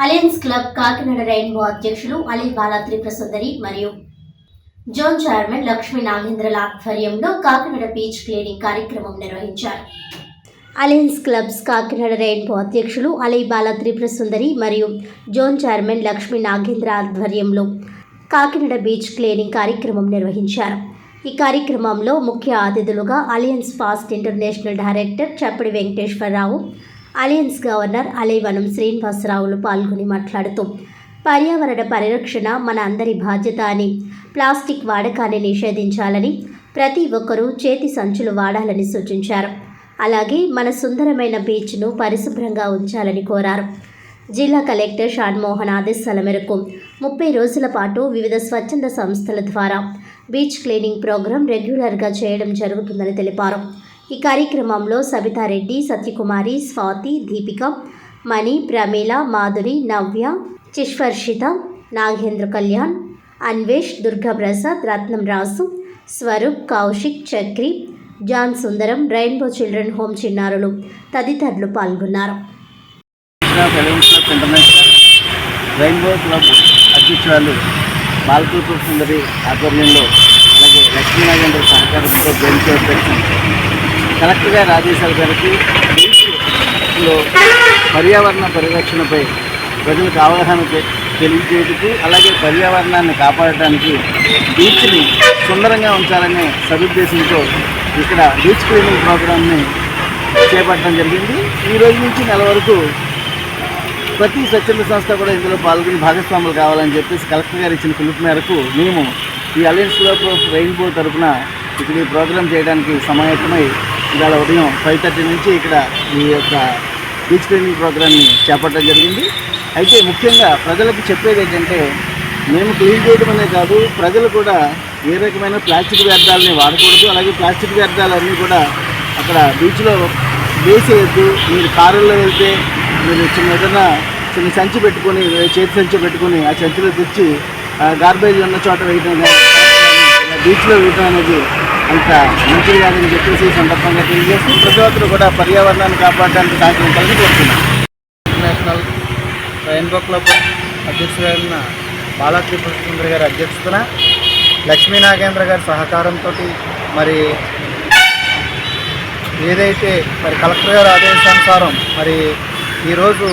Alliance club Kakinada rainbow అధ్యక్షులు అలీ బాలా త్రిపుర సుందరి మరియు zone chairman Lakshmi నాగేంద్రల ఆధ్వర్యంలో కాకినాడ బీచ్ క్లీనింగ్ కార్యక్రమం నిర్వహించారు. అలయన్స్ క్లబ్స్ కాకినాడ రెయిన్బో అధ్యక్షులు అలీ బాలా త్రిపుర సుందరి మరియు జోన్ చైర్మన్ లక్ష్మీ నాగేంద్ర ఆధ్వర్యంలో కాకినాడ బీచ్ క్లీనింగ్ కార్యక్రమం నిర్వహించారు. ఈ కార్యక్రమంలో ముఖ్య అతిథులుగా alliance fast international director చప్పడి Venkateswararao, alliance governor Alaivanam శ్రీనివాసరావులు పాల్గొని మాట్లాడుతూ పర్యావరణ పరిరక్షణ మన అందరి బాధ్యత అని, ప్లాస్టిక్ వాడకాన్ని నిషేధించాలని, ప్రతి ఒక్కరూ చేతి సంచులు వాడాలని సూచించారు. అలాగే మన సుందరమైన బీచ్ను పరిశుభ్రంగా ఉంచాలని కోరారు. జిల్లా కలెక్టర్ షాన్మోహన్ ఆదేశాల మేరకు 30 రోజుల పాటు వివిధ స్వచ్ఛంద సంస్థల ద్వారా బీచ్ క్లీనింగ్ ప్రోగ్రాం రెగ్యులర్గా చేయడం జరుగుతుందని తెలిపారు. ఈ కార్యక్రమంలో సబితారెడ్డి, సత్యకుమారి, స్వాతి, దీపిక, మణి, ప్రమీల, మాధురి, నవ్య, చిష్వర్షిత, నాగేంద్ర కళ్యాణ్, అన్వేష్, దుర్గాప్రసాద్, రత్నం రాసు, స్వరూప్, కౌశిక్, చక్రి, జాన్ సుందరం, రెయిన్బో చిల్డ్రన్ హోమ్ చిన్నారులు తదితరులు పాల్గొన్నారు. రెయిన్బో క్లబ్ అధ్యక్షురాలు బాలకృష్ణ సుందరి ఆధ్వర్యంలో, అలాగే లక్ష్మీ నాగేంద్ర సహకారంతో జైన్ చైర్పర్సన్ కలెక్టర్ గారి ఆదేశాల మేరకు బీచ్లో పర్యావరణ పరిరక్షణపై ప్రజలకు అవగాహన తెలియజేయడానికి, అలాగే పర్యావరణాన్ని కాపాడటానికి బీచ్ని సుందరంగా ఉంచాలనే సదుద్దేశంతో ఇక్కడ బీచ్ క్లీనింగ్ ప్రోగ్రామ్ని చేపట్టడం జరిగింది. ఈ రోజు నుంచి నెల వరకు ప్రతి స్వచ్ఛంద సంస్థ కూడా ఇందులో పాల్గొని భాగస్వాములు కావాలని చెప్పేసి కలెక్టర్ గారు ఇచ్చిన పిలుపు మేరకు మేము ఈ అలయన్స్ క్లబ్ ఆఫ్ రెయిన్బో తరఫున ఇక్కడ ఈ ప్రోగ్రాం చేయడానికి సమాయత్తమై ఇవాళ ఉదయం 5:30 నుంచి ఇక్కడ ఈ యొక్క బీచ్ క్లీనింగ్ ప్రోగ్రామ్ని చేపట్టడం జరిగింది. అయితే ముఖ్యంగా ప్రజలకు చెప్పేది ఏంటంటే, మేము క్లీన్ చేయడం అనే కాదు, ప్రజలు కూడా ఏ రకమైన ప్లాస్టిక్ వ్యర్థాలని వాడకూడదు, అలాగే ప్లాస్టిక్ వ్యర్థాలన్నీ కూడా అక్కడ బీచ్లో వేసేయద్దు. మీరు కారుల్లో వెళ్తే మీరు చిన్న సంచి పెట్టుకొని, చేతి సంచి పెట్టుకొని ఆ సంచిలో తెచ్చి గార్బేజ్ ఉన్న చోట వేయడం, బీచ్లో వేయడం అనేది అంత మంచిది కాదని చెప్పేసి ఈ సందర్భంగా తెలియజేస్తూ ప్రతి ఒక్కరు కూడా పర్యావరణాన్ని కాపాడడానికి సహకరించాలని కోరుతున్నాం. ఇంటర్నేషనల్ రెయిన్బో క్లబ్ అధ్యక్షుడైన బాలా త్రిపుర సుందరి గారి అధ్యక్షతన లక్ష్మీ నాగేంద్ర గారి సహకారంతో మరి ఏదైతే మరి కలెక్టర్ గారి ఆదేశానుసారం మరి ఈరోజు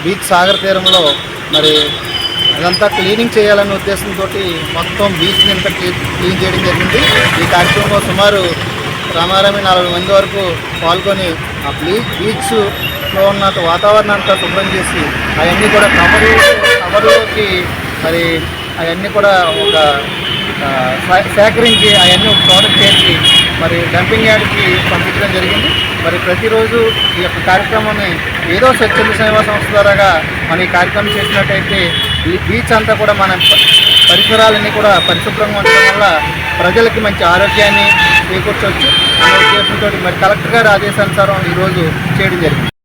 బీచ్ సాగర్ తీరంలో మరి అదంతా క్లీనింగ్ చేయాలనే ఉద్దేశంతో మొత్తం బీచ్ని అంతా క్లీన్ చేయడం జరిగింది. ఈ కార్యక్రమంలో సుమారు రామారామి 40 మంది వరకు పాల్గొని ఆ బీచ్లో ఉన్న వాతావరణాన్ని అంతా శుభ్రం చేసి అవన్నీ కూడా కవర్లోకి మరి అవన్నీ కూడా ఒక సేకరించి అవన్నీ ఒక చోట చేసి మరి డంపింగ్ యార్డ్కి పంపించడం జరిగింది. మరి ప్రతిరోజు ఈ యొక్క కార్యక్రమాన్ని ఏదో స్వచ్ఛంద సేవా సంస్థ ద్వారాగా మనం ఈ కార్యక్రమం చేసినట్టయితే ఈ బీచ్ అంతా కూడా మన పరిసరాలన్నీ కూడా పరిశుభ్రంగా ఉండడం వల్ల ప్రజలకి మంచి ఆరోగ్యాన్ని చేకూర్చవచ్చు అనే ఉద్దేశంతో మరి కలెక్టర్ గారి ఆదేశానుసారం ఈరోజు చేయడం జరిగింది.